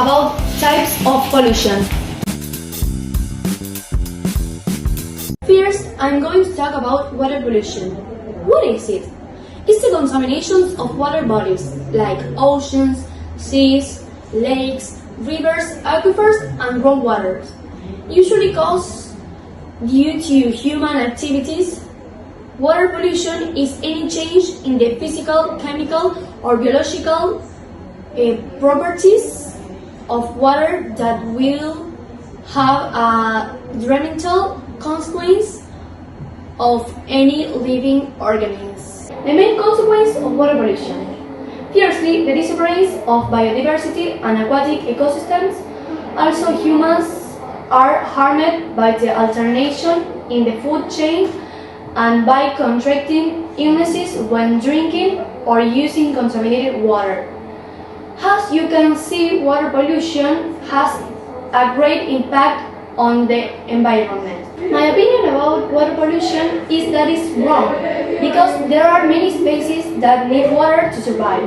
about types of pollution. First, I'm going to talk about water pollution. What is it? It's the contamination of water bodies like oceans, seas, lakes, rivers, aquifers, and groundwaters. Usually caused due to human activities. Water pollution is any change in the physical, chemical, or biological properties of water that will have a detrimental consequence of any living organism. The main consequence of water pollution. Firstly, the disappearance of biodiversity and aquatic ecosystems. Also, humans are harmed by the alteration in the food chain and by contracting illnesses when drinking or using contaminated water. As you can see, water pollution has a great impact on the environment. My opinion about water pollution is that it's wrong, because there are many species that need water to survive.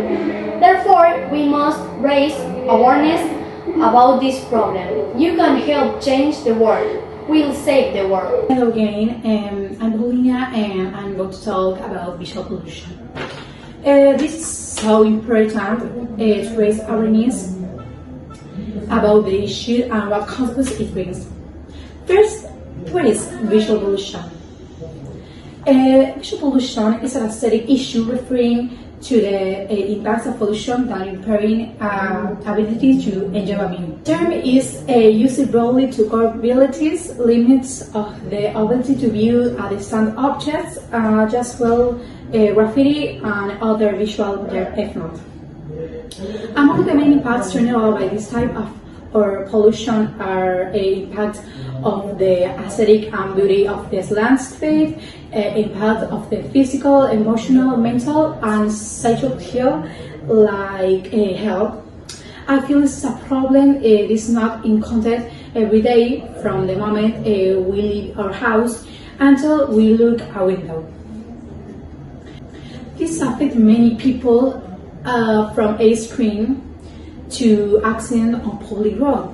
Therefore, we must raise awareness about this problem. You can help change the world. We'll save the world. Hello again, I'm Paulina and I'm going to talk about visual pollution. This is so important to raise awareness about the issue and what consequences it brings. First, what is visual pollution? Visual pollution is an aesthetic issue referring to the impacts of pollution that impairing ability to enjoy a view. The term is used broadly to cover abilities, limits of the ability to view distant objects, just well graffiti and other visual effects. Among the main impacts general by this type of pollution are impact of the aesthetic and beauty of this landscape, impact of the physical, emotional, mental, and social like health. I feel this is a problem. It is not in contact every day from the moment we leave our house until we look a window. This affects many people from a screen to accident on public road.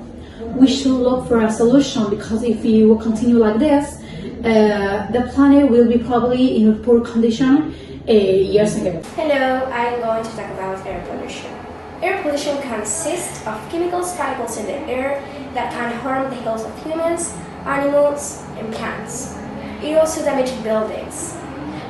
We should look for a solution, because if we will continue like this, the planet will be probably in a poor condition years ago. Hello, I'm going to talk about air pollution. Air pollution consists of chemical particles in the air that can harm the health of humans, animals, and plants. It also damages buildings.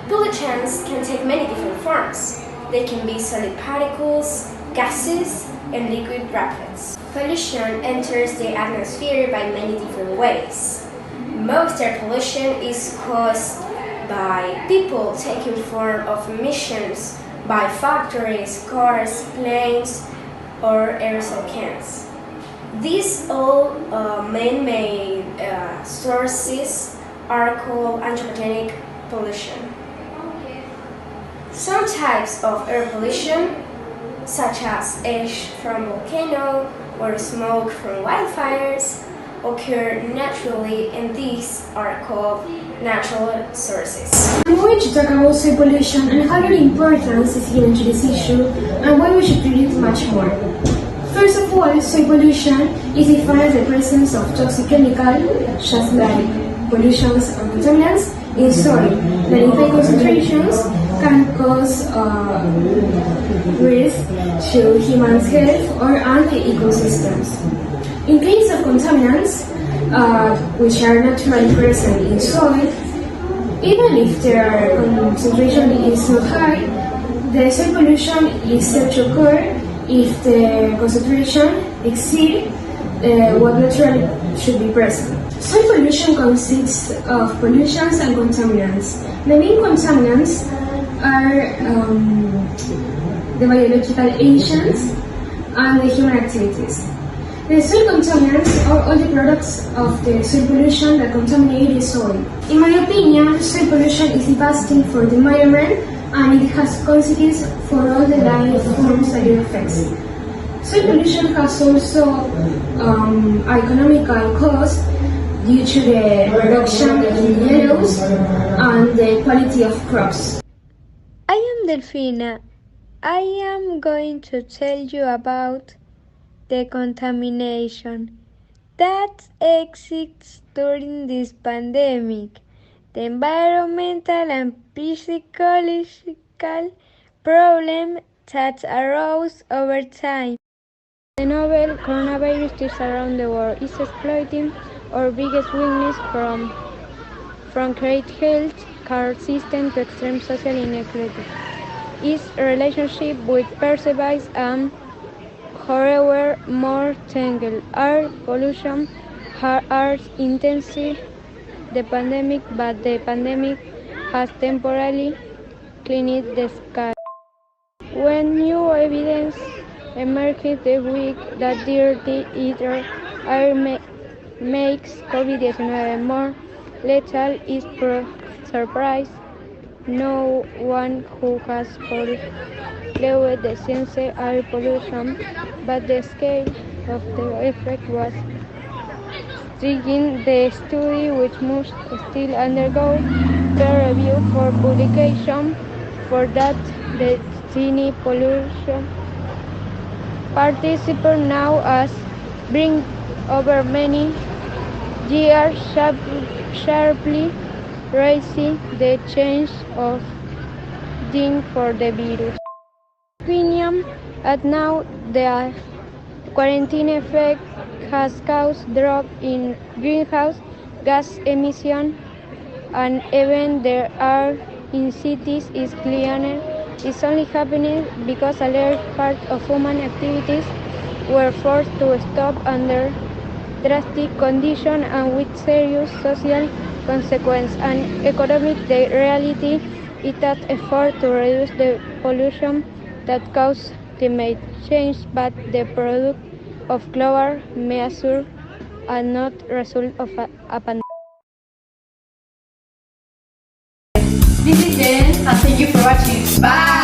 Pollutants can take many different forms. They can be solid particles, gases, and liquid droplets. Pollution enters the atmosphere by many different ways. Most air pollution is caused by people taking form of emissions by factories, cars, planes, or aerosol cans. These all main sources are called anthropogenic pollution. Some types of air pollution, such as ash from volcano or smoke from wildfires, occur naturally, and these are called natural sources. I'm going to talk about soil pollution and how very important is given to this issue and why we should treat it much more. First of all, soil pollution is defined as the presence of toxic chemicals, just like pollutions and contaminants, in soil that in high concentrations can cause risk to human health or ecosystems. In case of contaminants, which are naturally present in soil, even if their concentration is not high, the soil pollution is said to occur if the concentration exceeds what naturally should be present. Soil pollution consists of pollutions and contaminants. The main contaminants are the biological agents and the human activities. The soil contaminants are all the products of the soil pollution that contaminate the soil. In my opinion, soil pollution is devastating for the environment and it has consequences for all the life forms that it affects. Soil pollution has also economical costs due to the reduction in yields and the quality of crops. I am Delfina. I am going to tell you about the contamination that exists during this pandemic, the environmental and psychological problems that arose over time. The novel coronavirus around the world is exploiting our biggest weakness from great health care system to extreme social inequality. Its relationship with pervasive and, however, more tangled. Air pollution has intensified the pandemic, but the pandemic has temporarily cleaned the sky. When new evidence emerged this week that dirty air makes COVID-19 more lethal, is surprise no one who has followed the science air pollution, but the scale of the effect was striking. The study, which must still undergo peer review for publication, for that the tiny pollution participants now as bring over many years sharply raising the chance of dying for the virus. Opinion at now the quarantine effect has caused drop in greenhouse gas emission, and even there are in cities is cleaner. It's only happening because a large part of human activities were forced to stop under drastic conditions and with serious social consequences. And economic the reality is that effort to reduce the pollution that causes climate change, but the product of global measures and not result of a pandemic. This is Jen, and thank you for watching. Bye!